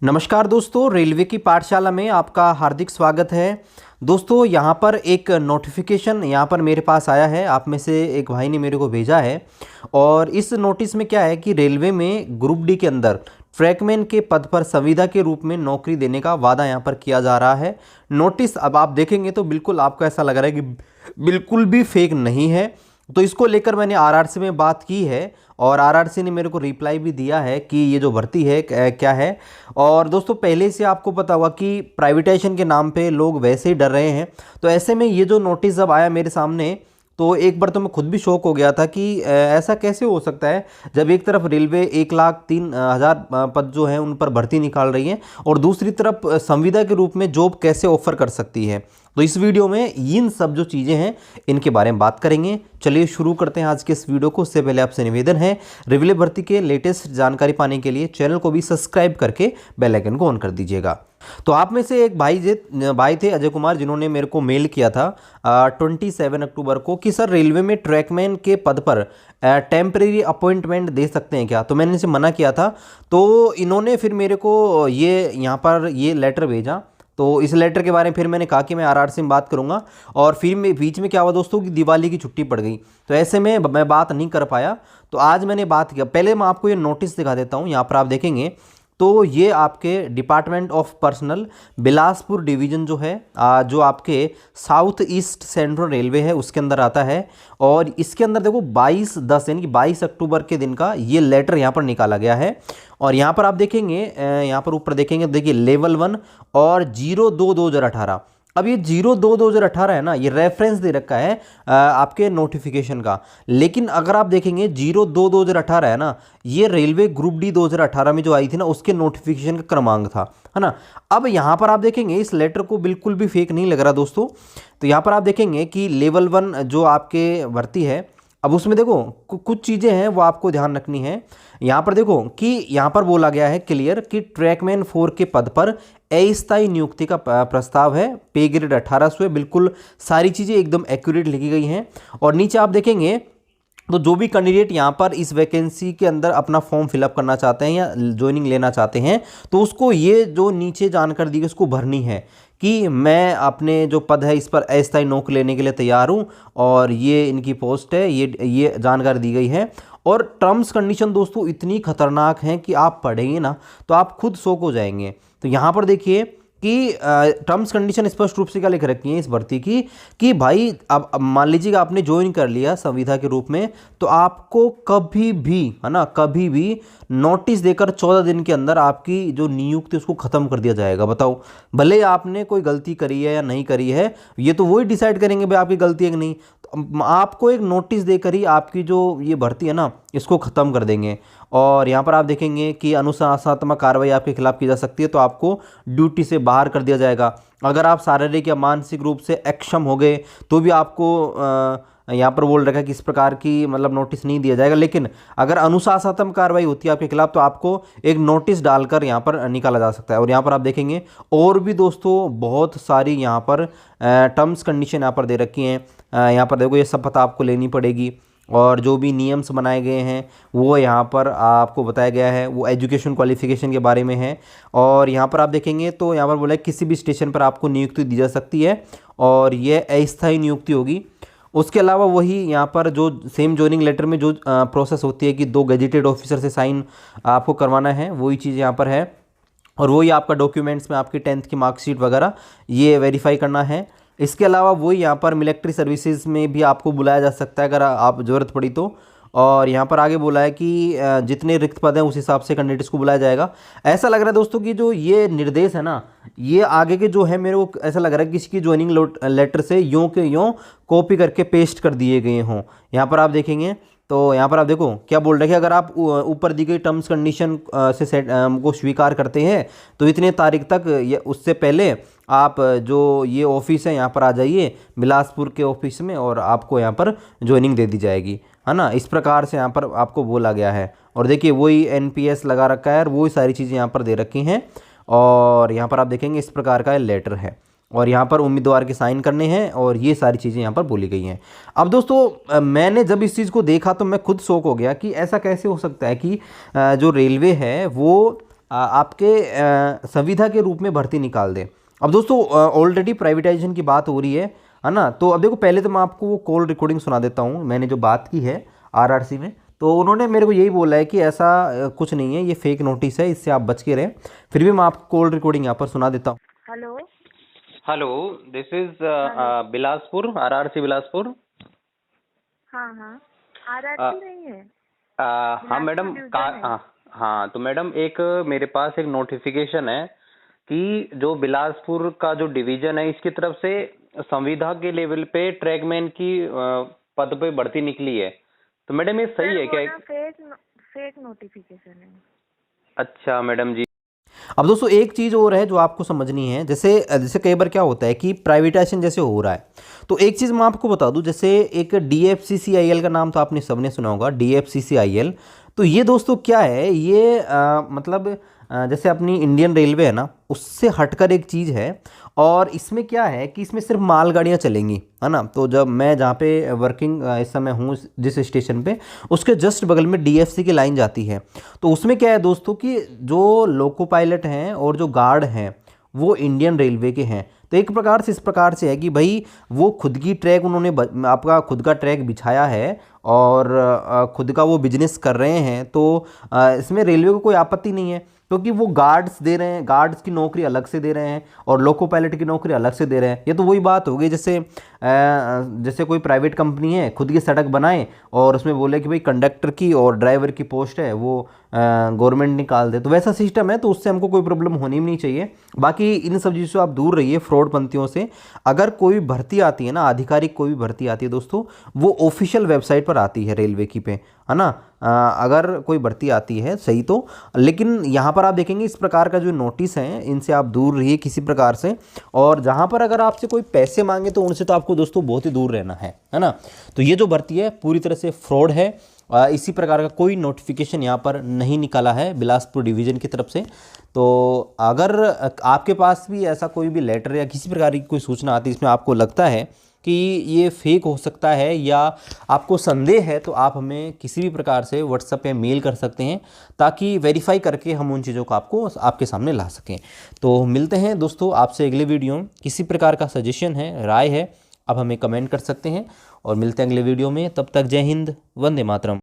नमस्कार दोस्तों, रेलवे की पाठशाला में आपका हार्दिक स्वागत है। दोस्तों यहाँ पर एक नोटिफिकेशन यहाँ पर मेरे पास आया है, आप में से एक भाई ने मेरे को भेजा है। और इस नोटिस में क्या है कि रेलवे में ग्रुप डी के अंदर ट्रैकमैन के पद पर संविदा के रूप में नौकरी देने का वादा यहाँ पर किया जा रहा है। नोटिस अब आप देखेंगे तो बिल्कुल आपको ऐसा लग रहा है कि बिल्कुल भी फेक नहीं है। तो इसको लेकर मैंने आरआरसी में बात की है और आरआरसी ने मेरे को रिप्लाई भी दिया है कि ये जो भर्ती है क्या है। और दोस्तों पहले से आपको पता हुआ कि प्राइवेटाइजेशन के नाम पे लोग वैसे ही डर रहे हैं। तो ऐसे में ये जो नोटिस जब आया मेरे सामने तो एक बार तो मैं खुद भी शॉक हो गया था कि ऐसा कैसे हो सकता है जब एक तरफ रेलवे 1,03,000 पद जो हैं उन पर भर्ती निकाल रही है और दूसरी तरफ संविदा के रूप में जॉब कैसे ऑफर कर सकती है। तो इस वीडियो में इन सब जो चीज़ें हैं इनके बारे में बात करेंगे। चलिए शुरू करते हैं आज के इस वीडियो को। उससे पहले आपसे निवेदन है, रेलवे भर्ती के लेटेस्ट जानकारी पाने के लिए चैनल को भी सब्सक्राइब करके बेल आइकन को ऑन कर दीजिएगा। तो आप में से एक भाई थे अजय कुमार, जिन्होंने मेरे को मेल किया था 27 अक्टूबर को कि सर रेलवे में ट्रैकमैन के पद पर टेम्परेरी अपॉइंटमेंट दे सकते हैं क्या। तो मैंने इसे मना किया था। तो इन्होंने फिर मेरे को यहाँ पर ये लेटर भेजा। तो इस लेटर के बारे में फिर मैंने कहा कि मैं आरआरसी में बात करूंगा। और फिर बीच में क्या हुआ दोस्तों कि दिवाली की छुट्टी पड़ गई, तो ऐसे में मैं बात नहीं कर पाया। तो आज मैंने बात किया। पहले मैं आपको ये नोटिस दिखा देता हूँ। यहाँ पर आप देखेंगे तो ये आपके department of personal Bilaspur division जो है जो आपके साउथ ईस्ट सेंट्रल रेलवे है उसके अंदर आता है। और इसके अंदर देखो 22/10 यानी कि 22 अक्टूबर के दिन का ये लेटर यहाँ पर निकाला गया है। और यहाँ पर आप देखेंगे, यहाँ पर ऊपर देखेंगे, देखिए लेवल 1 और 02/2018। अब ये 02/2018 है ना, ये रेफरेंस दे रखा है आपके नोटिफिकेशन का। लेकिन अगर आप देखेंगे 02/2018 है ना, ये रेलवे ग्रुप डी 2018 में जो आई थी ना उसके नोटिफिकेशन का क्रमांक था, है ना। अब यहाँ पर आप देखेंगे इस लेटर को बिल्कुल भी फेक नहीं लग रहा दोस्तों। तो यहाँ पर आप देखेंगे कि लेवल 1 जो आपके भर्ती है, अब उसमें देखो कुछ चीज़ें हैं वो आपको ध्यान रखनी है। यहाँ पर देखो कि यहाँ पर बोला गया है क्लियर कि ट्रैकमैन 4 के पद पर अस्थायी नियुक्ति का प्रस्ताव है। पे ग्रेड 1800 है। बिल्कुल सारी चीज़ें एकदम एक्यूरेट लिखी गई हैं। और नीचे आप देखेंगे तो जो भी कैंडिडेट यहाँ पर इस वैकेंसी के अंदर अपना फॉर्म फिलअप करना चाहते हैं या ज्वाइनिंग लेना चाहते हैं तो उसको ये जो नीचे जानकारी दी गई उसको भरनी है कि मैं अपने जो पद है इस पर अस्थायी नौकरी लेने के लिए तैयार हूँ और ये इनकी पोस्ट है, ये जानकारी दी गई है। और टर्म्स कंडीशन दोस्तों इतनी खतरनाक हैं कि आप पढ़ेंगे ना तो आप खुद शॉक हो जाएंगे। तो यहाँ पर देखिए कि टर्म्स कंडीशन स्पष्ट रूप से क्या लिख रखी है इस भर्ती की कि भाई अब मान लीजिएगा आपने ज्वाइन कर लिया संविदा के रूप में तो आपको कभी भी, है ना, कभी भी नोटिस देकर 14 दिन के अंदर आपकी जो नियुक्ति उसको ख़त्म कर दिया जाएगा। बताओ, भले आपने कोई गलती करी है या नहीं करी है, ये तो वही डिसाइड करेंगे भाई आपकी गलती है कि नहीं। तो आपको एक नोटिस देकर ही आपकी जो ये भर्ती है ना इसको ख़त्म कर देंगे। और यहाँ पर आप देखेंगे कि अनुशासनात्मक कार्रवाई आपके खिलाफ की जा सकती है, तो आपको ड्यूटी से बाहर कर दिया जाएगा। अगर आप शारीरिक या मानसिक रूप से अक्षम हो गए तो भी आपको यहाँ पर बोल रखा है कि इस प्रकार की मतलब नोटिस नहीं दिया जाएगा। लेकिन अगर अनुशासनात्मक कार्रवाई होती है आपके खिलाफ तो आपको एक नोटिस डालकर यहाँ पर निकाला जा सकता है। और यहाँ पर आप देखेंगे और भी दोस्तों बहुत सारी यहाँ पर टर्म्स कंडीशन यहाँ पर दे रखी हैं। यहाँ पर देखो ये सब पता आपको लेनी पड़ेगी। और जो भी नियम्स बनाए गए हैं वो यहाँ पर आपको बताया गया है, वो एजुकेशन क्वालिफिकेशन के बारे में है। और यहाँ पर आप देखेंगे तो यहाँ पर बोला है किसी भी स्टेशन पर आपको नियुक्ति दी जा सकती है और ये अस्थायी नियुक्ति होगी। उसके अलावा वही यहाँ पर जो सेम जॉइनिंग लेटर में जो प्रोसेस होती है कि 2 गेजेटेड ऑफिसर से साइन आपको करवाना है, वही चीज़ यहाँ पर है। और वही आपका डॉक्यूमेंट्स में आपकी 10th की मार्कशीट वगैरह ये वेरीफाई करना है। इसके अलावा वही यहाँ पर मिलिट्री सर्विसेज में भी आपको बुलाया जा सकता है अगर आप ज़रूरत पड़ी तो। और यहाँ पर आगे बोला है कि जितने रिक्त पद हैं उस हिसाब से कैंडिडेट्स को बुलाया जाएगा। ऐसा लग रहा है दोस्तों कि जो ये निर्देश है ना, ये आगे के जो है मेरे को ऐसा लग रहा है कि किसी की ज्वाइनिंग लेटर से यूँ के यूँ कॉपी करके पेस्ट कर दिए गए हों। यहाँ पर आप देखेंगे तो यहाँ पर आप देखो क्या बोल रहे हैं कि अगर आप ऊपर दी गई टर्म्स कंडीशन से को स्वीकार करते हैं तो इतने तारीख तक उससे पहले आप जो ये ऑफिस है यहाँ पर आ जाइए बिलासपुर के ऑफिस में और आपको यहाँ पर ज्वाइनिंग दे दी जाएगी, है ना। इस प्रकार से यहाँ पर आपको बोला गया है। और देखिए वही एनपीएस लगा रखा है और वही सारी चीज़ें यहाँ पर दे रखी हैं। और यहाँ पर आप देखेंगे इस प्रकार का लेटर है और यहाँ पर उम्मीदवार के साइन करने हैं और ये सारी चीज़ें यहाँ पर बोली गई हैं। अब दोस्तों मैंने जब इस चीज़ को देखा तो मैं खुद शॉक हो गया कि ऐसा कैसे हो सकता है कि जो रेलवे है वो आपके संविदा के रूप में भर्ती निकाल दे। अब दोस्तों ऑलरेडी प्राइवेटाइजेशन की बात हो रही है ना। तो अब देखो, पहले तो मैं आपको वो कॉल रिकॉर्डिंग सुना देता हूँ, मैंने जो बात की है आरआरसी में। तो उन्होंने मेरे को यही बोला है कि ऐसा कुछ नहीं है, ये फेक नोटिस है, इससे आप बच के रहें। फिर भी मैं आपको कॉल रिकॉर्डिंग यहाँ पर सुना देता हूँ। Hello hello, this is hello. Bilaspur, RRC Bilaspur. हाँ हाँ, आरआरसी नहीं है, हाँ मैडम, डिवीजन है। हाँ तो मैडम, एक मेरे पास एक नोटिफिकेशन है कि जो बिलासपुर का जो डिवीजन है, इसकी तरफ से संविदा के लेवल पे ट्रैकमैन की पद पे भर्ती निकली है। तो मैडम ये सही है वो क्या? ना फेक नोटिफिकेशन है। अच्छा मैडम जी। अब दोस्तों एक चीज़ और है जो आपको समझनी है। जैसे जैसे कई बार क्या होता है कि प्राइवेटाइजेशन जैसे हो रहा है, तो एक चीज़ मैं आपको बता दूं, जैसे एक DFCCIL का नाम तो आपने सबने सुना होगा, DFCCIL। तो ये दोस्तों क्या है, ये मतलब जैसे अपनी इंडियन रेलवे है ना, उससे हटकर एक चीज़ है। और इसमें क्या है कि इसमें सिर्फ मालगाड़ियाँ चलेंगी, है ना। तो जब मैं जहाँ पे वर्किंग इस समय हूँ, जिस स्टेशन पे, उसके जस्ट बगल में DFC की लाइन जाती है। तो उसमें क्या है दोस्तों कि जो लोको पायलट हैं और जो गार्ड हैं वो इंडियन रेलवे के हैं। तो एक प्रकार से इस प्रकार से है कि भाई वो खुद की ट्रैक उन्होंने आपका खुद का ट्रैक बिछाया है और खुद का वो बिजनेस कर रहे हैं। तो इसमें रेलवे को कोई आपत्ति नहीं है, क्योंकि वो गार्ड्स दे रहे हैं, गार्ड्स की नौकरी अलग से दे रहे हैं और लोको पायलट की नौकरी अलग से दे रहे हैं। ये तो वही बात हो गई, जैसे जैसे कोई प्राइवेट कंपनी है, खुद की सड़क बनाए और उसमें बोले कि भाई कंडक्टर की और ड्राइवर की पोस्ट है वो गवर्नमेंट निकाल दे। तो वैसा सिस्टम है, तो उससे हमको कोई प्रॉब्लम होनी भी नहीं चाहिए। बाकी इन सब चीज़ों से आप दूर रहिए, फ्रॉड पंथियों से। अगर कोई भर्ती आती है ना, आधिकारिक कोई भी भर्ती आती है दोस्तों, वो ऑफिशियल वेबसाइट पर आती है रेलवे की पे, है ना। अगर कोई भर्ती आती है सही तो, लेकिन यहाँ पर आप देखेंगे इस प्रकार का जो नोटिस है, इनसे आप दूर रहिए किसी प्रकार से। और जहाँ पर अगर आपसे कोई पैसे मांगे तो उनसे तो आपको दोस्तों बहुत ही दूर रहना है ना। तो ये जो भर्ती है पूरी तरह से फ्रॉड है। इसी प्रकार का कोई नोटिफिकेशन यहाँ पर नहीं निकाला है बिलासपुर डिवीज़न की तरफ से। तो अगर आपके पास भी ऐसा कोई भी लेटर या किसी प्रकार की कोई सूचना आती है इसमें आपको लगता है कि ये फेक हो सकता है या आपको संदेह है, तो आप हमें किसी भी प्रकार से व्हाट्सएप पे मेल कर सकते हैं, ताकि वेरीफाई करके हम उन चीज़ों को आपको आपके सामने ला सकें। तो मिलते हैं दोस्तों आपसे अगले वीडियो में। किसी प्रकार का सजेशन है, राय है, आप हमें कमेंट कर सकते हैं। और मिलते हैं अगले वीडियो में, तब तक जय हिंद, वंदे मातरम।